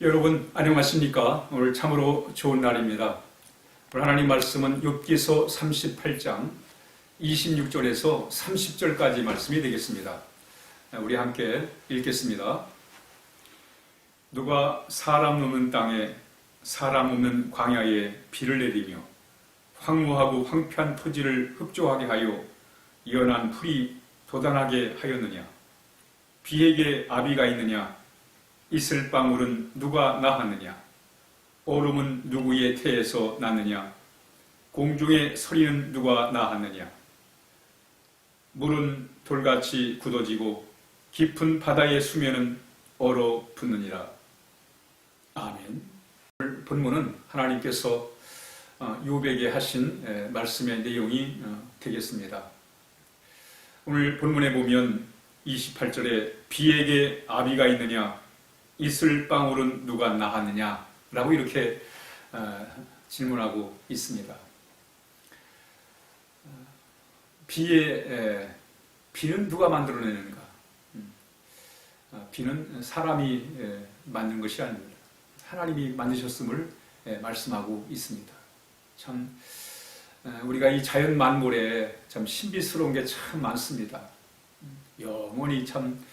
여러분 안녕하십니까? 오늘 참으로 좋은 날입니다. 오늘 하나님 말씀은 욥기서 38장 26절에서 30절까지 말씀이 되겠습니다. 우리 함께 읽겠습니다. 누가 사람 없는 땅에 사람 없는 광야에 비를 내리며 황무하고 황폐한 토지를 흡족하게 하여 연한 풀이 돋아나게 하였느냐? 비에게 아비가 있느냐? 이슬 방울은 누가 낳았느냐? 얼음은 누구의 태에서 났느냐? 공중의 서리는 누가 낳았느냐? 물은 돌같이 굳어지고 깊은 바다의 수면은 얼어붙느니라. 아멘. 오늘 본문은 하나님께서 욥에게 하신 말씀의 내용이 되겠습니다. 오늘 본문에 보면 28절에 비에게 아비가 있느냐? 이슬 방울은 누가 낳았느냐? 라고 이렇게 질문하고 있습니다. 비는 누가 만들어내는가? 비는 사람이 만든 것이 아닙니다. 하나님이 만드셨음을 말씀하고 있습니다. 참 우리가 이 자연 만물에 참 신비스러운 게 참 많습니다. 영원히 참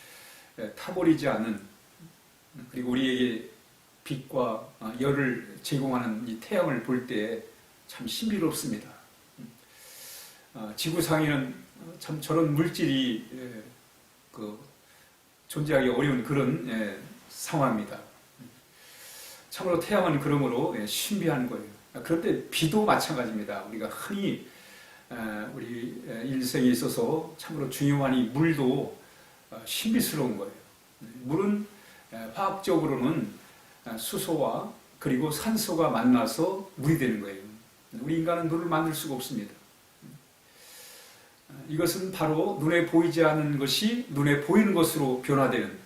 타버리지 않는, 그리고 우리에게 빛과 열을 제공하는 이 태양을 볼 때 참 신비롭습니다. 지구상에는 참 저런 물질이 존재하기 어려운 그런 상황입니다. 참으로 태양은 그러므로 신비한 거예요. 그런데 비도 마찬가지입니다. 우리가 흔히 우리 일생에 있어서 참으로 중요한 이 물도 신비스러운 거예요. 물은 화학적으로는 수소와 그리고 산소가 만나서 물이 되는 거예요. 우리 인간은 물을 만들 수가 없습니다. 이것은 바로 눈에 보이지 않는 것이 눈에 보이는 것으로 변화되는,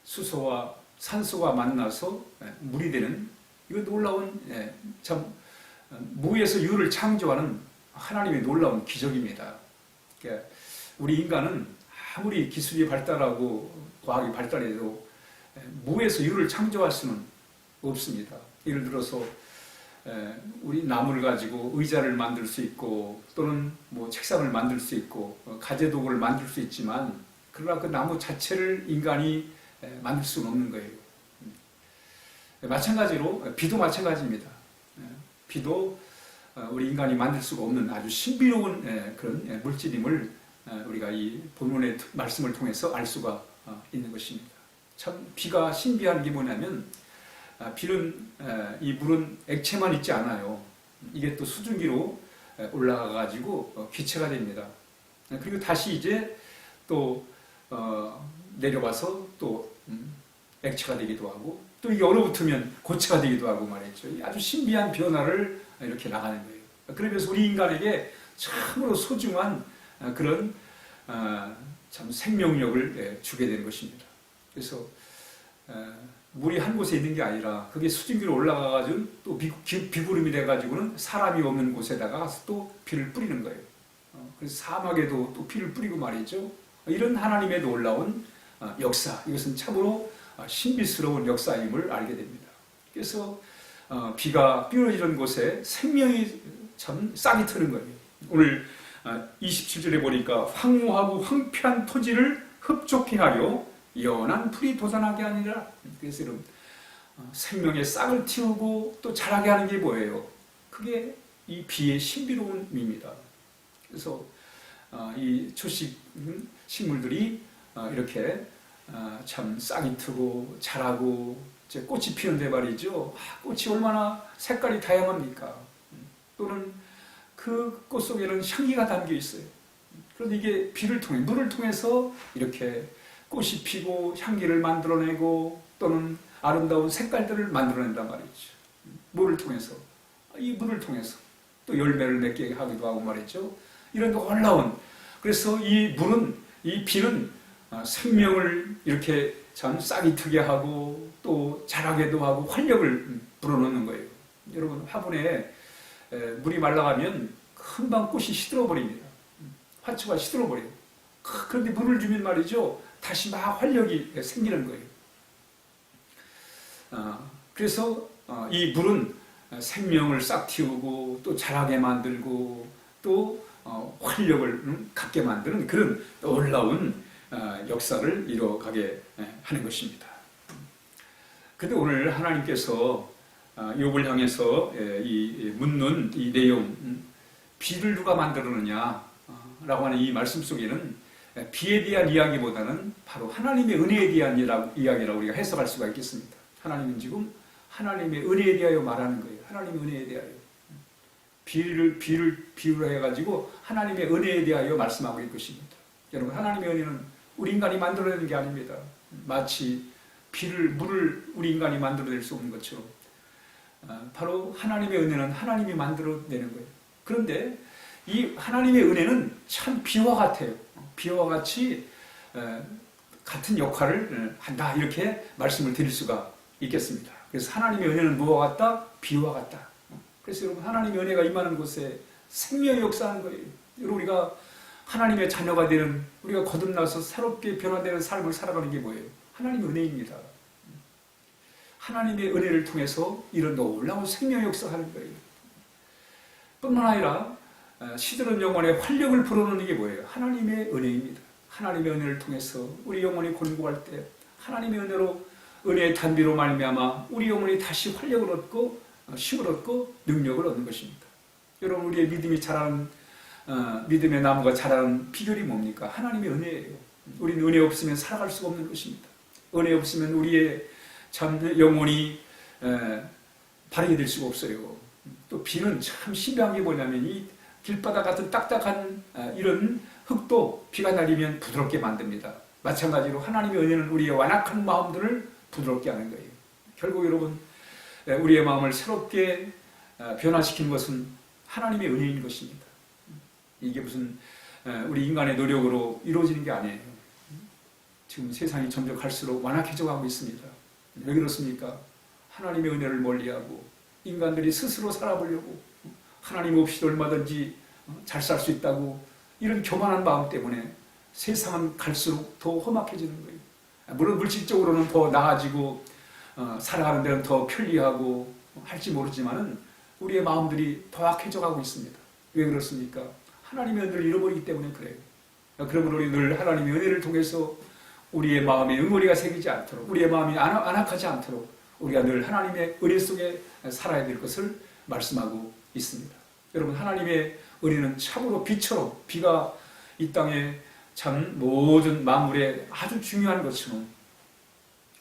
수소와 산소가 만나서 물이 되는, 이거 놀라운, 참 무에서 유를 창조하는 하나님의 놀라운 기적입니다. 그러니까 우리 인간은 아무리 기술이 발달하고 과학이 발달해도 무에서 유를 창조할 수는 없습니다. 예를 들어서 우리 나무를 가지고 의자를 만들 수 있고, 또는 뭐 책상을 만들 수 있고, 가재도구를 만들 수 있지만, 그러나 그 나무 자체를 인간이 만들 수는 없는 거예요. 마찬가지로 비도 마찬가지입니다. 비도 우리 인간이 만들 수가 없는 아주 신비로운 그런 물질임을 우리가 이 본문의 말씀을 통해서 알 수가 있는 것입니다. 참 비가 신비한 게 뭐냐면, 비는 이 물은 액체만 있지 않아요. 이게 또 수증기로 올라가 가지고 기체가 됩니다. 그리고 다시 이제 또 내려와서 또 액체가 되기도 하고, 또 이게 얼어붙으면 고체가 되기도 하고 말이죠. 아주 신비한 변화를 이렇게 나가는 거예요. 그러면서 우리 인간에게 참으로 소중한 그런 참 생명력을 주게 되는 것입니다. 그래서 물이 한 곳에 있는 게 아니라 그게 수증기로 올라가가지고 또 비구름이 돼가지고는 사람이 없는 곳에다가 가서 또 비를 뿌리는 거예요. 그래서 사막에도 또 비를 뿌리고 말이죠. 이런 하나님의 놀라운 역사, 이것은 참으로 신비스러운 역사임을 알게 됩니다. 그래서 비가 뿌려지는 곳에 생명이 참 싹이 트는 거예요. 오늘 27절에 보니까 황무하고 황폐한 토지를 흡족해 하려 연한 풀이 돋아나게 하니라. 그래서 여러분, 생명의 싹을 틔우고 또 자라게 하는 게 뭐예요? 그게 이 비의 신비로움입니다. 그래서 이 초식 식물들이 이렇게 참 싹이 트고 자라고 이제 꽃이 피는데 말이죠. 꽃이 얼마나 색깔이 다양합니까? 또는 그 꽃 속에는 향기가 담겨 있어요. 그런데 이게 비를 통해, 물을 통해서 이렇게 꽃이 피고 향기를 만들어내고 또는 아름다운 색깔들을 만들어낸단 말이죠. 물을 통해서, 이 물을 통해서 또 열매를 맺게 하기도 하고 말이죠. 이런 놀라운, 그래서 이 물은, 이 비는 생명을 이렇게 참 싹이 트게 하고 또 자라게도 하고 활력을 불어넣는 거예요. 여러분, 화분에 물이 말라가면 금방 꽃이 시들어버립니다. 화초가 시들어버려요. 그런데 물을 주면 말이죠, 다시 막 활력이 생기는 거예요. 그래서 이 물은 생명을 싹 틔우고 또 자라게 만들고 또 활력을 갖게 만드는 그런 놀라운 역사를 이뤄가게 하는 것입니다. 근데 오늘 하나님께서 욥을 향해서 묻는 이 내용, 비를 누가 만들었느냐 라고 하는 이 말씀 속에는 비에 대한 이야기보다는 바로 하나님의 은혜에 대한 이야기라고 우리가 해석할 수가 있겠습니다. 하나님은 지금 하나님의 은혜에 대하여 말하는 거예요. 하나님의 은혜에 대하여. 비를 비유로 해가지고 하나님의 은혜에 대하여 말씀하고 있는 것입니다. 여러분, 하나님의 은혜는 우리 인간이 만들어내는 게 아닙니다. 마치 물을 우리 인간이 만들어낼 수 없는 것처럼 바로 하나님의 은혜는 하나님이 만들어내는 거예요. 그런데 이 하나님의 은혜는 참 비와 같아요. 비와 같이 같은 역할을 한다, 이렇게 말씀을 드릴 수가 있겠습니다. 그래서 하나님의 은혜는 무엇과 같다? 비와 같다. 그래서 여러분, 하나님의 은혜가 임하는 곳에 생명이 역사하는 거예요. 여러분, 우리가 하나님의 자녀가 되는, 우리가 거듭나서 새롭게 변화되는 삶을 살아가는 게 뭐예요? 하나님의 은혜입니다. 하나님의 은혜를 통해서 이런 놀라운 생명의 역사하는 거예요. 뿐만 아니라 시들은 영혼에 활력을 불어넣는 게 뭐예요? 하나님의 은혜입니다. 하나님의 은혜를 통해서 우리 영혼이 곤고할 때 하나님의 은혜의 단비로 말미암아 우리 영혼이 다시 활력을 얻고 힘을 얻고 능력을 얻는 것입니다. 여러분, 우리의 믿음이 자라는 믿음의 나무가 자라는 비결이 뭡니까? 하나님의 은혜예요. 우리는 은혜 없으면 살아갈 수가 없는 것입니다. 은혜 없으면 우리의 참 영혼이 바르게 될 수가 없어요. 또 비는 참 신비한 게 뭐냐면 이 길바닥 같은 딱딱한 이런 흙도 비가 내리면 부드럽게 만듭니다. 마찬가지로 하나님의 은혜는 우리의 완악한 마음들을 부드럽게 하는 거예요. 결국 여러분, 우리의 마음을 새롭게 변화시키는 것은 하나님의 은혜인 것입니다. 이게 무슨 우리 인간의 노력으로 이루어지는 게 아니에요. 지금 세상이 점점 갈수록 완악해져 가고 있습니다. 왜 그렇습니까? 하나님의 은혜를 멀리하고 인간들이 스스로 살아보려고 하나님 없이도 얼마든지 잘 살 수 있다고 이런 교만한 마음 때문에 세상은 갈수록 더 험악해지는 거예요. 물론 물질적으로는 더 나아지고 살아가는 데는 더 편리하고 할지 모르지만은 우리의 마음들이 더 악해져 가고 있습니다. 왜 그렇습니까? 하나님의 은혜를 잃어버리기 때문에 그래요. 그러므로 우리 늘 하나님의 은혜를 통해서 우리의 마음에 응어리가 새기지 않도록, 우리의 마음이 안악하지 않도록 우리가 늘 하나님의 은혜 속에 살아야 될 것을 말씀하고 있습니다. 여러분, 하나님의 은혜는 참으로 비처럼, 비가 이 땅에 참 모든 만물에 아주 중요한 것처럼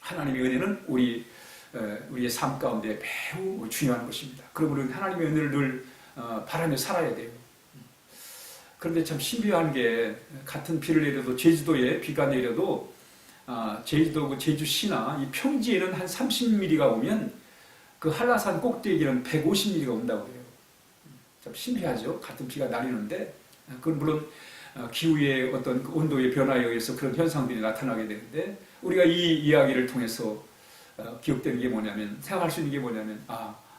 하나님의 은혜는 우리의 삶 가운데 매우 중요한 것입니다. 그러므로 하나님의 은혜를 늘 바라며 살아야 돼요. 그런데 참 신비한 게, 같은 비를 내려도, 제주도에 비가 내려도 제주도 제주시나 이 평지에는 한 30mm가 오면 그 한라산 꼭대기는 150mm가 온다고 해요. 참 신비하죠. 같은 비가 내리는데 그건 물론 기후의 어떤 그 온도의 변화에 의해서 그런 현상들이 나타나게 되는데, 우리가 이 이야기를 통해서 기억되는 게 뭐냐면, 생각할 수 있는 게 뭐냐면,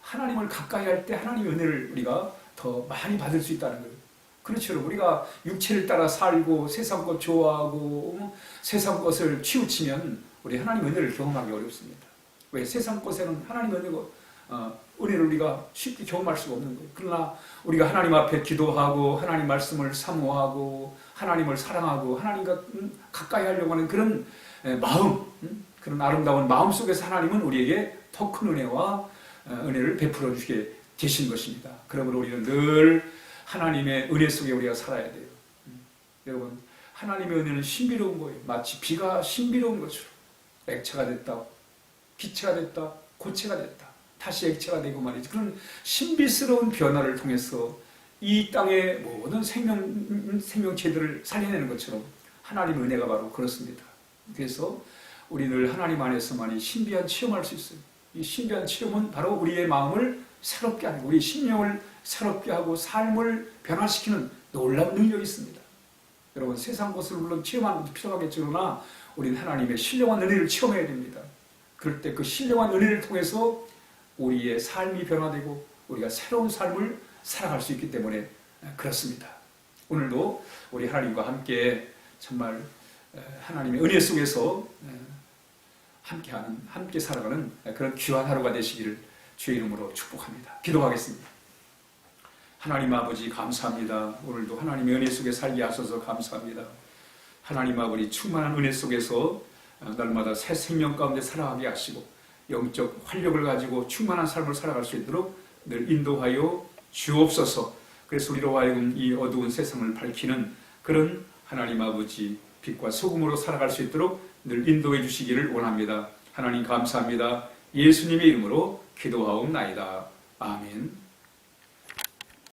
하나님을 가까이 할 때 하나님의 은혜를 우리가 더 많이 받을 수 있다는 거예요. 그렇죠. 우리가 육체를 따라 살고 세상 것 좋아하고 세상 것을 치우치면 우리 하나님의 은혜를 경험하기 어렵습니다. 왜? 세상 것에는 하나님의 은혜를 우리가 쉽게 경험할 수가 없는 거예요. 그러나 우리가 하나님 앞에 기도하고 하나님 말씀을 사모하고 하나님을 사랑하고 하나님과 가까이 하려고 하는 그런 마음, 그런 아름다운 마음 속에서 하나님은 우리에게 더 큰 은혜와 은혜를 베풀어 주시게 되신 것입니다. 그러므로 우리는 늘 하나님의 은혜 속에 우리가 살아야 돼요. 여러분, 하나님의 은혜는 신비로운 거예요. 마치 비가 신비로운 것처럼 액체가 됐다, 기체가 됐다, 고체가 됐다, 다시 액체가 되고 말이죠. 그런 신비스러운 변화를 통해서 이 땅의 모든 생명체들을 살려내는 것처럼 하나님의 은혜가 바로 그렇습니다. 그래서 우리 늘 하나님 안에서만이 신비한 체험할 수 있어요. 이 신비한 체험은 바로 우리의 마음을 새롭게 하고 우리 심령을 새롭게 하고 삶을 변화시키는 놀라운 능력이 있습니다. 여러분, 세상 것을 물론 체험하는 것도 필요하겠죠. 그러나 우리는 하나님의 신령한 은혜를 체험해야 됩니다. 그럴 때 그 신령한 은혜를 통해서 우리의 삶이 변화되고 우리가 새로운 삶을 살아갈 수 있기 때문에 그렇습니다. 오늘도 우리 하나님과 함께 정말 하나님의 은혜 속에서 함께 살아가는 그런 귀한 하루가 되시기를 주의 이름으로 축복합니다. 기도하겠습니다. 하나님 아버지 감사합니다. 오늘도 하나님의 은혜 속에 살게 하셔서 감사합니다. 하나님 아버지 충만한 은혜 속에서 날마다 새 생명 가운데 살아가게 하시고 영적 활력을 가지고 충만한 삶을 살아갈 수 있도록 늘 인도하여 주옵소서. 그래서 우리로 하여금 이 어두운 세상을 밝히는 그런 하나님 아버지 빛과 소금으로 살아갈 수 있도록 늘 인도해 주시기를 원합니다. 하나님 감사합니다. 예수님의 이름으로 기도하옵나이다. 아멘.